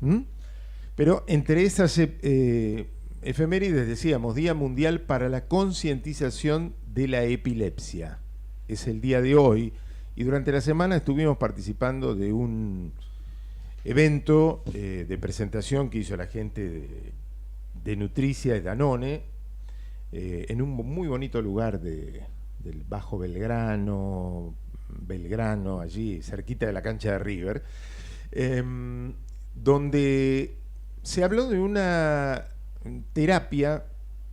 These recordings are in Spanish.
¿Mm? Pero entre esas efemérides decíamos, Día Mundial para la Concientización de la Epilepsia. Es el día de hoy y durante la semana estuvimos participando de un evento de presentación que hizo la gente de Nutricia y Danone en un muy bonito lugar del Bajo Belgrano, allí cerquita de la cancha de River, donde se habló de una terapia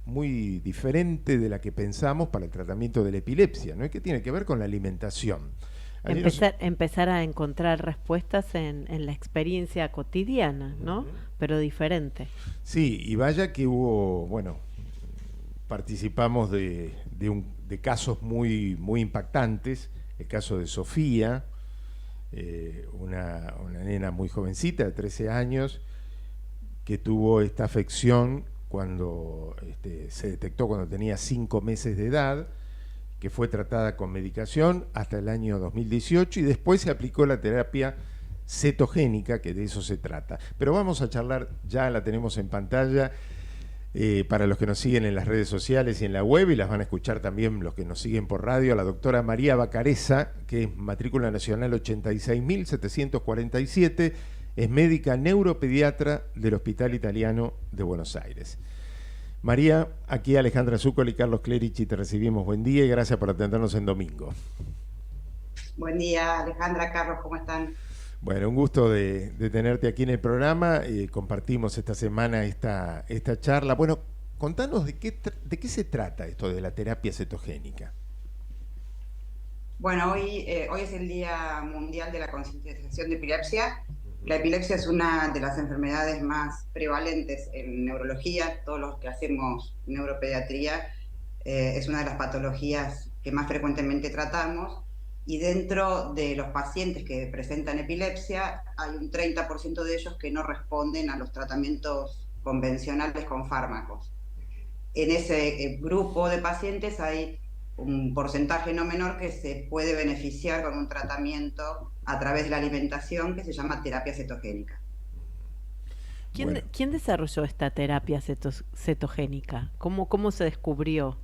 muy diferente de la que pensamos para el tratamiento de la epilepsia, ¿no? Y que tiene que ver con la alimentación. Allí nos... Empezar a encontrar respuestas en la experiencia cotidiana, ¿no? Pero diferente. Sí, y vaya que hubo, bueno, participamos de casos muy impactantes. El caso de Sofía, una nena muy jovencita, de 13 años, que tuvo esta afección cuando se detectó cuando tenía 5 meses de edad, que fue tratada con medicación hasta el año 2018 y después se aplicó la terapia cetogénica, que de eso se trata. Pero vamos a charlar, ya la tenemos en pantalla, para los que nos siguen en las redes sociales y en la web, y las van a escuchar también los que nos siguen por radio, a la doctora María Bacareza, que es matrícula nacional 86.747, es médica neuropediatra del Hospital Italiano de Buenos Aires. María, aquí Alejandra Zúcoli y Carlos Clerici te recibimos. Buen día y gracias por atendernos en domingo. Buen día, Alejandra, Carlos, ¿cómo están? Bueno, un gusto de tenerte aquí en el programa. Compartimos esta semana esta charla. Bueno, contanos de qué se trata esto de la terapia cetogénica. Bueno, hoy es el Día Mundial de la Concientización de Epilepsia. La epilepsia es una de las enfermedades más prevalentes en neurología. Todos los que hacemos neuropediatría es una de las patologías que más frecuentemente tratamos. Y dentro de los pacientes que presentan epilepsia, hay un 30% de ellos que no responden a los tratamientos convencionales con fármacos. En ese grupo de pacientes hay un porcentaje no menor que se puede beneficiar con un tratamiento a través de la alimentación que se llama terapia cetogénica. ¿Quién desarrolló esta terapia cetogénica? ¿Cómo se descubrió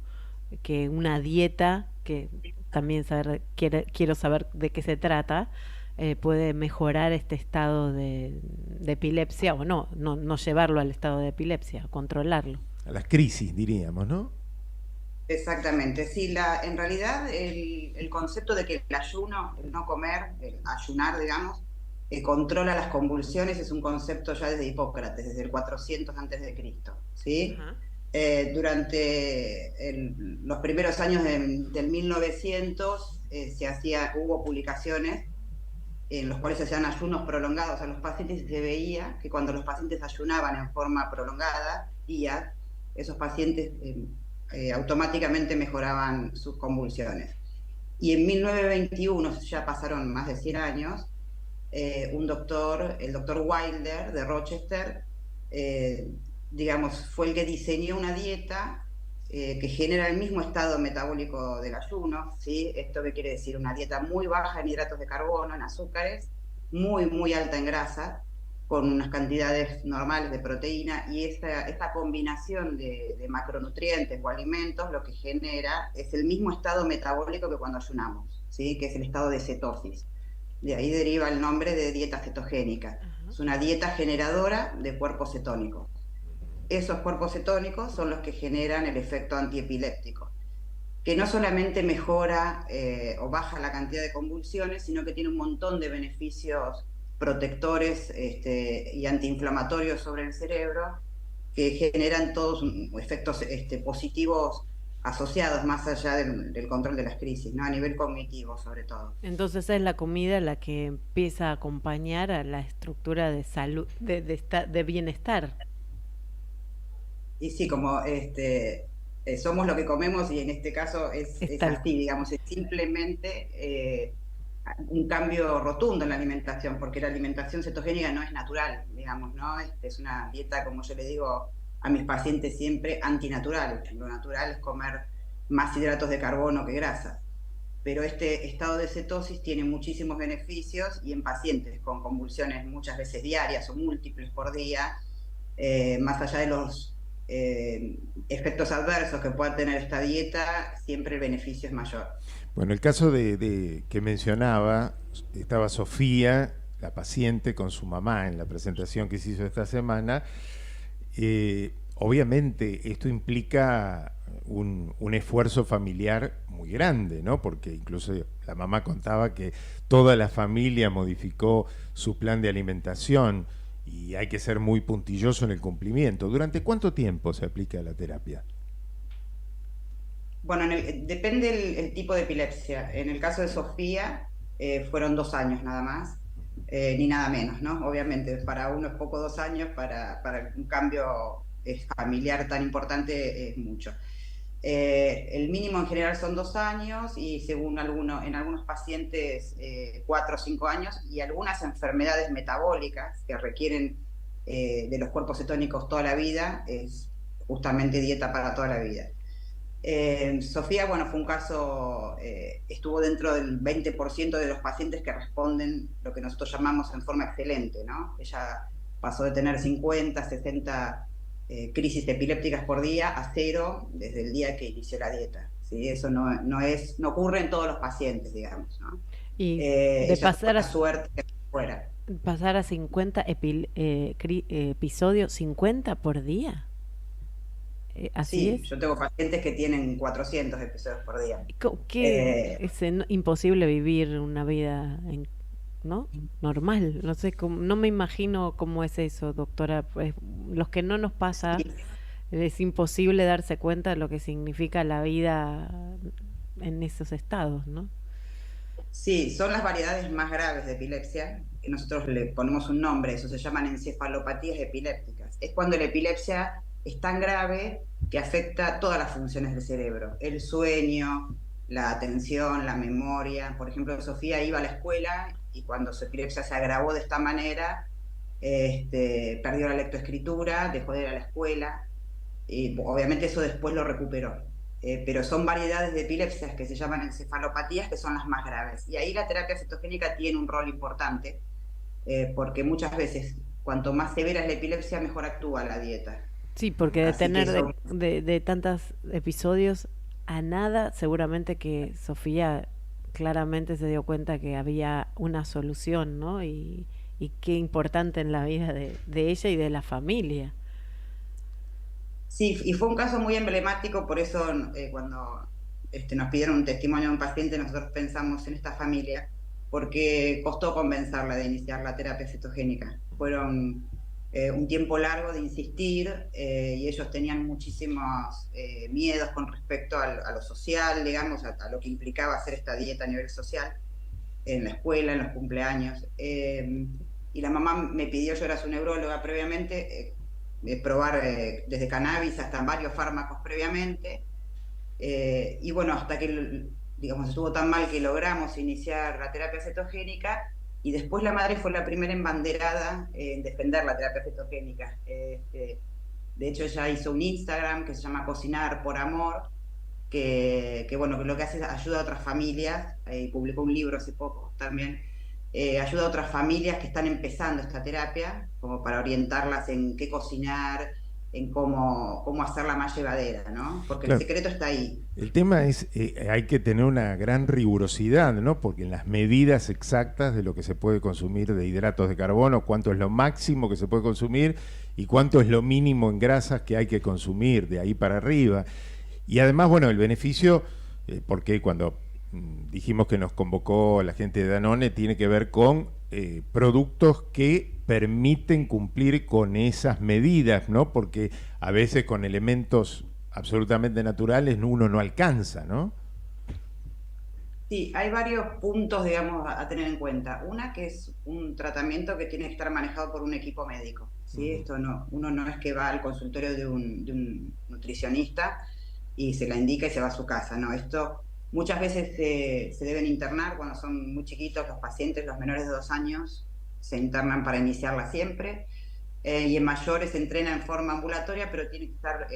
que una dieta, que también quiero saber de qué se trata, puede mejorar este estado de epilepsia o no llevarlo al estado de epilepsia, controlarlo? A las crisis, diríamos, ¿no? Exactamente, sí, en realidad el concepto de que el ayuno, el no comer, el ayunar, digamos, controla las convulsiones es un concepto ya desde Hipócrates, desde el 400 antes de Cristo, ¿sí? Ajá. Durante los primeros años del 1900 hubo publicaciones en los cuales se hacían ayunos prolongados a los pacientes y se veía que cuando los pacientes ayunaban en forma prolongada, días, esos pacientes automáticamente mejoraban sus convulsiones. Y en 1921, ya pasaron más de 100 años, el doctor Wilder de Rochester, digamos, fue el que diseñó una dieta que genera el mismo estado metabólico del ayuno, ¿sí? ¿Esto qué quiere decir? Una dieta muy baja en hidratos de carbono, en azúcares, muy alta en grasa, con unas cantidades normales de proteína, y esta combinación de macronutrientes o alimentos lo que genera es el mismo estado metabólico que cuando ayunamos, ¿sí? Que es el estado de cetosis. De ahí deriva el nombre de dieta cetogénica. Ajá. Es una dieta generadora de cuerpos cetónicos. Esos cuerpos cetónicos son los que generan el efecto antiepiléptico, que no solamente mejora o baja la cantidad de convulsiones, sino que tiene un montón de beneficios protectores y antiinflamatorios sobre el cerebro, que generan todos efectos positivos asociados más allá del control de las crisis, ¿no? A nivel cognitivo sobre todo. Entonces es la comida la que empieza a acompañar a la estructura de salud, de bienestar. Y sí, como somos lo que comemos, y en este caso Es es tal así, cual. digamos, es simplemente un cambio rotundo en la alimentación, porque la alimentación cetogénica no es natural, digamos, ¿no? Es una dieta, como yo le digo a mis pacientes siempre, antinatural. Lo natural es comer más hidratos de carbono que grasas. pero este estado de cetosis tiene muchísimos beneficios y en pacientes con convulsiones muchas veces diarias o múltiples por día, más allá de los efectos adversos que pueda tener esta dieta, siempre el beneficio es mayor. Bueno, el caso de que mencionaba, estaba Sofía, la paciente, con su mamá en la presentación que se hizo esta semana. Obviamente esto implica un esfuerzo familiar muy grande, ¿no? Porque incluso la mamá contaba que toda la familia modificó su plan de alimentación y hay que ser muy puntilloso en el cumplimiento. ¿Durante cuánto tiempo se aplica la terapia? Bueno, depende el tipo de epilepsia. En el caso de Sofía, fueron 2 años nada más, ni nada menos, ¿no? Obviamente, para uno es poco 2 años, para un cambio familiar tan importante es mucho. El mínimo en general son 2 años y según en algunos pacientes 4 o 5 años, y algunas enfermedades metabólicas que requieren de los cuerpos cetónicos toda la vida, es justamente dieta para toda la vida. Sofía, bueno, fue un caso, estuvo dentro del 20% de los pacientes que responden lo que nosotros llamamos en forma excelente, ¿no? Ella pasó de tener 50, 60 crisis epilépticas por día a 0 desde el día que inició la dieta, ¿sí? Eso no ocurre en todos los pacientes, digamos, ¿no? Y de Ella tuvo pasar la a, suerte que fuera. pasar a 50 episodios, 50 por día. ¿Así Sí, es? yo tengo pacientes que tienen 400 episodios por día. Que Eh, es imposible vivir una vida, ¿no? Normal. No sé, no me imagino cómo es eso, doctora. Pues, los que no nos pasa, es imposible darse cuenta de lo que significa la vida en esos estados, ¿no? Sí, son las variedades más graves de epilepsia, que nosotros le ponemos un nombre, eso se llaman encefalopatías epilépticas. Es cuando la epilepsia es tan grave que afecta todas las funciones del cerebro, el sueño, la atención, la memoria. Por ejemplo, Sofía iba a la escuela y cuando su epilepsia se agravó de esta manera, perdió la lectoescritura, dejó de ir a la escuela, y obviamente eso después lo recuperó. Pero son variedades de epilepsias que se llaman encefalopatías, que son las más graves. Y ahí la terapia cetogénica tiene un rol importante, porque muchas veces, cuanto más severa es la epilepsia, mejor actúa la dieta. Sí, porque de Así que tener eso, de tantos episodios a nada, seguramente que Sofía claramente se dio cuenta que había una solución, ¿no? Y qué importante en la vida de ella y de la familia. sí, y fue un caso muy emblemático, por eso cuando nos pidieron un testimonio de un paciente, nosotros pensamos en esta familia, porque costó convencerla de iniciar la terapia cetogénica. Fueron un tiempo largo de insistir, y ellos tenían muchísimos miedos con respecto a lo social, digamos, a lo que implicaba hacer esta dieta a nivel social, en la escuela, en los cumpleaños. Y la mamá me pidió, yo era su neuróloga previamente, probar desde cannabis hasta varios fármacos previamente. Y bueno, hasta que, digamos, estuvo tan mal que logramos iniciar la terapia cetogénica, y después la madre fue la primera embanderada en defender la terapia cetogénica. De hecho, ella hizo un Instagram que se llama Cocinar por Amor, que bueno, que lo que hace es ayuda a otras familias, y publicó un libro hace poco también, ayuda a otras familias que están empezando esta terapia, como para orientarlas en qué cocinar, en cómo hacerla más llevadera, ¿no? Porque el Claro. secreto está ahí. El tema es, hay que tener una gran rigurosidad, ¿no? Porque en las medidas exactas de lo que se puede consumir de hidratos de carbono, cuánto es lo máximo que se puede consumir y cuánto es lo mínimo en grasas que hay que consumir de ahí para arriba. Y además, bueno, el beneficio, porque cuando dijimos que nos convocó la gente de Danone, tiene que ver con productos que permiten cumplir con esas medidas, ¿no? Porque a veces con elementos absolutamente naturales uno no alcanza, ¿no? Sí, hay varios puntos, digamos, a tener en cuenta. Una, que es un tratamiento que tiene que estar manejado por un equipo médico, ¿sí? Ujú. Esto no, uno no es que va al consultorio de un nutricionista y se la indica y se va a su casa, no. Esto muchas veces se deben internar cuando son muy chiquitos los pacientes, los menores de 2 años, se internan para iniciarla siempre, y en mayores se entrena en forma ambulatoria, pero tiene que estar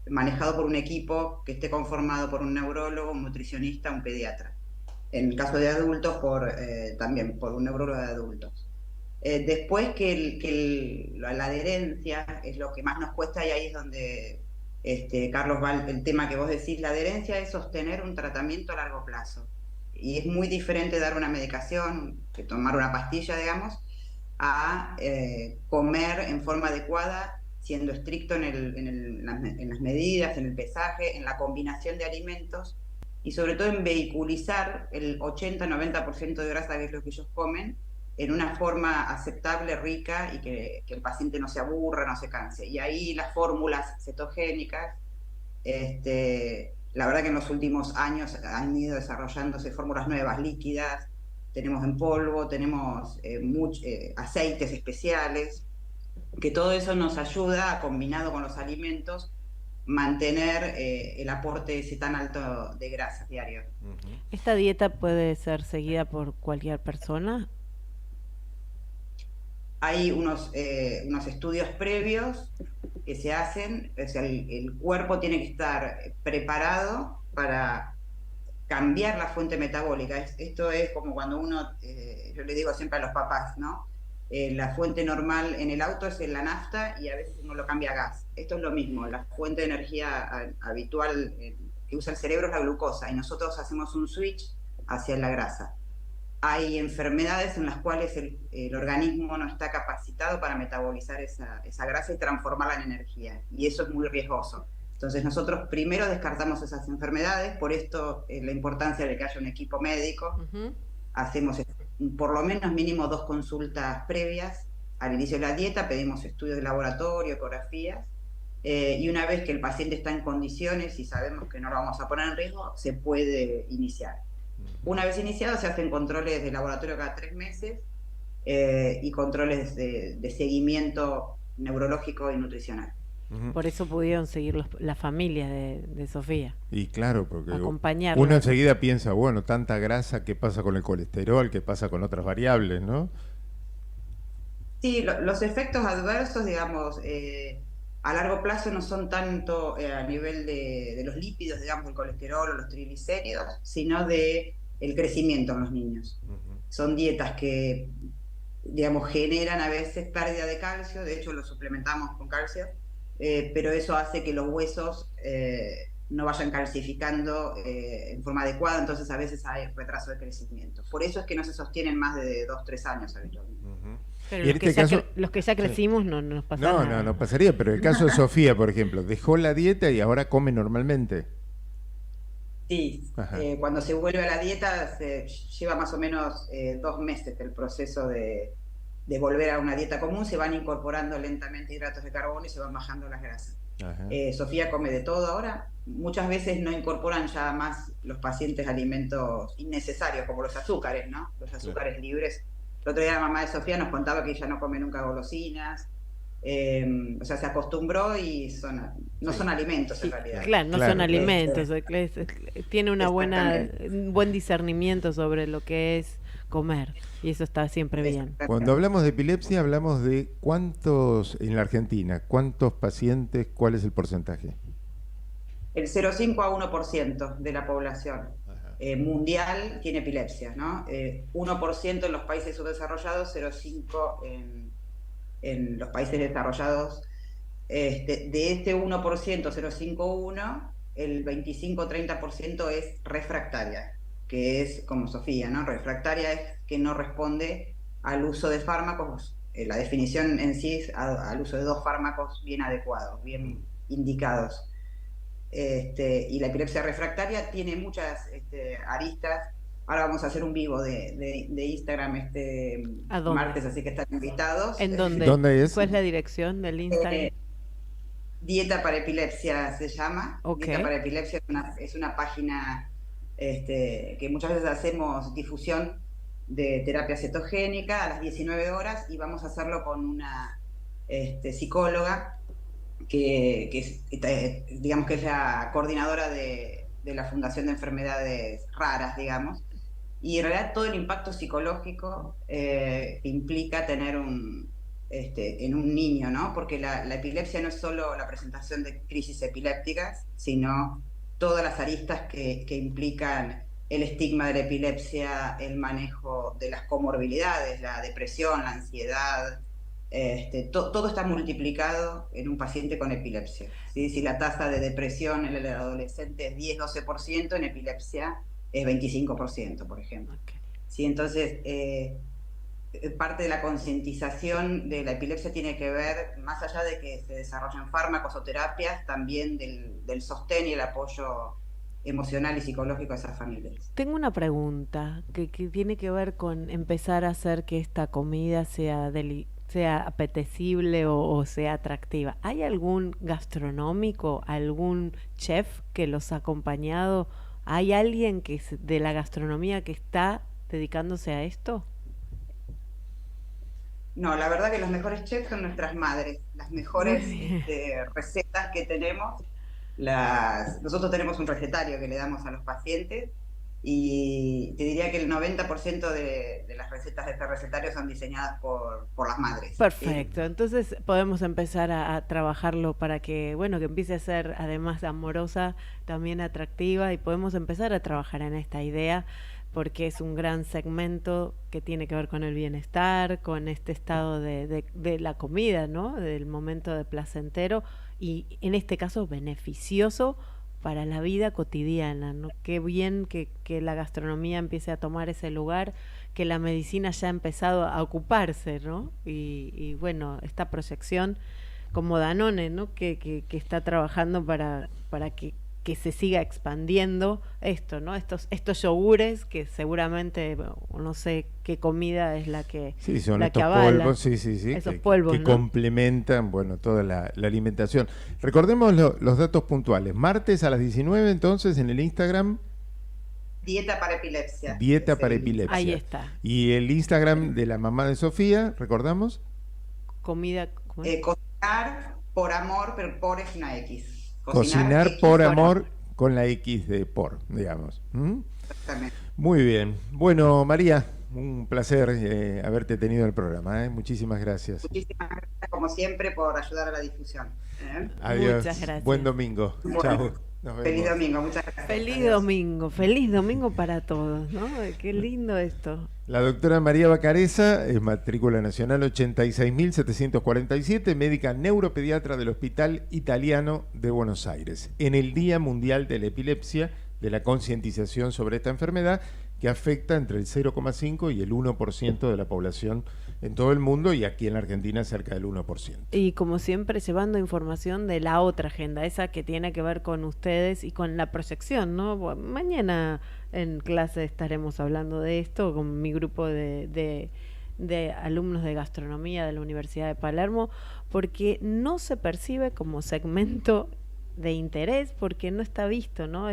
manejado por un equipo que esté conformado por un neurólogo, un nutricionista, un pediatra. En el caso de adultos, también por un neurólogo de adultos. Después la adherencia es lo que más nos cuesta y ahí es donde, Carlos, va el tema que vos decís. La adherencia es sostener un tratamiento a largo plazo. Y es muy diferente dar una medicación, que tomar una pastilla, digamos, a comer en forma adecuada, siendo estricto en las medidas, en el pesaje, en la combinación de alimentos y sobre todo en vehiculizar el 80-90% de grasa, que es lo que ellos comen, en una forma aceptable, rica y que el paciente no se aburra, no se canse. Y ahí las fórmulas cetogénicas, la verdad que en los últimos años han ido desarrollándose fórmulas nuevas, líquidas, tenemos en polvo, tenemos aceites especiales, que todo eso nos ayuda, combinado con los alimentos, mantener el aporte ese tan alto de grasa diario. ¿Esta dieta puede ser seguida por cualquier persona? Hay unos estudios previos que se hacen, o sea, el cuerpo tiene que estar preparado para cambiar la fuente metabólica. Esto es como cuando uno, yo le digo siempre a los papás, ¿no? La fuente normal en el auto es la nafta y a veces uno lo cambia a gas. Esto es lo mismo, la fuente de energía habitual que usa el cerebro es la glucosa y nosotros hacemos un switch hacia la grasa. Hay enfermedades en las cuales el organismo no está capacitado para metabolizar esa grasa y transformarla en energía, y eso es muy riesgoso. Entonces nosotros primero descartamos esas enfermedades, por esto la importancia de que haya un equipo médico. Hacemos por lo menos mínimo 2 consultas previas al inicio de la dieta, pedimos estudios de laboratorio, ecografías, y una vez que el paciente está en condiciones y sabemos que no lo vamos a poner en riesgo, se puede iniciar. Una vez iniciado se hacen controles de laboratorio cada 3 meses y controles de seguimiento neurológico y nutricional. Por eso pudieron seguir las familias de Sofía. Y claro, porque acompañarla. Uno enseguida piensa, bueno, tanta grasa, ¿qué pasa con el colesterol? ¿Qué pasa con otras variables, no? Sí, los efectos adversos, digamos, a largo plazo no son tanto a nivel de los lípidos, digamos, el colesterol o los triglicéridos, sino de el crecimiento en los niños. Son dietas que, digamos, generan a veces pérdida de calcio, de hecho lo suplementamos con calcio, pero eso hace que los huesos no vayan calcificando en forma adecuada, entonces a veces hay retraso de crecimiento. Por eso es que no se sostienen más de 2-3 años habitualmente. Pero los que ya crecimos no nos pasa nada. No pasaría, pero el caso de Sofía, por ejemplo, dejó la dieta y ahora come normalmente. Sí, cuando se vuelve a la dieta se lleva más o menos 2 meses el proceso de volver a una dieta común, se van incorporando lentamente hidratos de carbono y se van bajando las grasas. Sofía come de todo ahora, muchas veces no incorporan ya más los pacientes alimentos innecesarios como los azúcares, ¿no? Los azúcares libres. El otro día la mamá de Sofía nos contaba que ella no come nunca golosinas, o sea, se acostumbró y no son alimentos en realidad. Claro, no son alimentos, tiene un buen discernimiento sobre lo que es comer y eso está siempre bien. Cuando hablamos de epilepsia hablamos de cuántos en la Argentina, cuántos pacientes, ¿cuál es el porcentaje? El 0,5 a 1% de la población mundial tiene epilepsia, ¿no? 1% en los países subdesarrollados, 0,5 en los países desarrollados. De este 1%, 0,51, el 25-30% es refractaria, que es como Sofía, ¿no? Refractaria es que no responde al uso de fármacos, la definición en sí es al uso de 2 fármacos bien adecuados, bien indicados. Y la epilepsia refractaria tiene muchas aristas. Ahora vamos a hacer un vivo de Instagram martes, así que están invitados. ¿En dónde? ¿Dónde es? ¿Cuál es la dirección del Instagram? Dieta para Epilepsia se llama. Dieta para Epilepsia es una página que muchas veces hacemos difusión de terapia cetogénica a las 19 horas y vamos a hacerlo con una psicóloga que digamos que es la coordinadora de la Fundación de Enfermedades Raras, digamos, y en realidad todo el impacto psicológico que implica tener en un niño, ¿no? Porque la epilepsia no es solo la presentación de crisis epilépticas, sino todas las aristas que implican el estigma de la epilepsia, el manejo de las comorbilidades, la depresión, la ansiedad, todo está multiplicado en un paciente con epilepsia. ¿Sí? Si la tasa de depresión en el adolescente es 10-12%, en epilepsia es 25%, por ejemplo. Okay. ¿Sí? Entonces, parte de la concientización de la epilepsia tiene que ver, más allá de que se desarrollen fármacos o terapias, también del sostén y el apoyo emocional y psicológico a esas familias. Tengo una pregunta que tiene que ver con empezar a hacer que esta comida sea apetecible o sea atractiva. ¿Hay algún gastronómico, algún chef que los ha acompañado? ¿Hay alguien de la gastronomía que está dedicándose a esto? No, la verdad que los mejores chefs son nuestras madres, las mejores recetas que tenemos. Nosotros tenemos un recetario que le damos a los pacientes y te diría que el 90% de las recetas de este recetario son diseñadas por las madres. Perfecto, entonces podemos empezar a trabajarlo para que, bueno, que empiece a ser además de amorosa, también atractiva, y podemos empezar a trabajar en esta idea porque es un gran segmento que tiene que ver con el bienestar, con este estado de la comida, ¿no? Del momento de placentero y en este caso beneficioso para la vida cotidiana, ¿no? Qué bien que la gastronomía empiece a tomar ese lugar, que la medicina ya ha empezado a ocuparse, ¿no? Y bueno, esta proyección como Danone, ¿no? Que está trabajando para que se siga expandiendo esto, ¿no? Estos yogures que seguramente, no sé qué comida es la que sí, son la estos que avala. Polvos, sí, esos polvos, que ¿no? complementan, bueno, toda la alimentación. Recordemos los datos puntuales. Martes a las 19, entonces, en el Instagram. Dieta para epilepsia. Dieta para epilepsia. Ahí está. Y el Instagram de la mamá de Sofía, ¿recordamos? Comida. Cocinar por amor, pero por es una X. Cocinar por amor con la X de por, digamos. Exactamente. Muy bien. Bueno, María, un placer haberte tenido en el programa. Muchísimas gracias. Muchísimas gracias, como siempre, por ayudar a la difusión. Adiós. Muchas gracias. Buen domingo. Bueno, chao. Nos vemos. Feliz domingo, muchas gracias. Feliz domingo para todos, ¿no? Qué lindo esto. La doctora María Bacareza es matrícula nacional 86.747, médica neuropediatra del Hospital Italiano de Buenos Aires. En el Día Mundial de la Epilepsia, de la concientización sobre esta enfermedad que afecta entre el 0,5 y el 1% de la población en todo el mundo y aquí en la Argentina cerca del 1%. Y como siempre llevando información de la otra agenda, esa que tiene que ver con ustedes y con la proyección, ¿no? Bueno, mañana en clase estaremos hablando de esto con mi grupo de alumnos de gastronomía de la Universidad de Palermo, porque no se percibe como segmento de interés, porque no está visto, ¿no?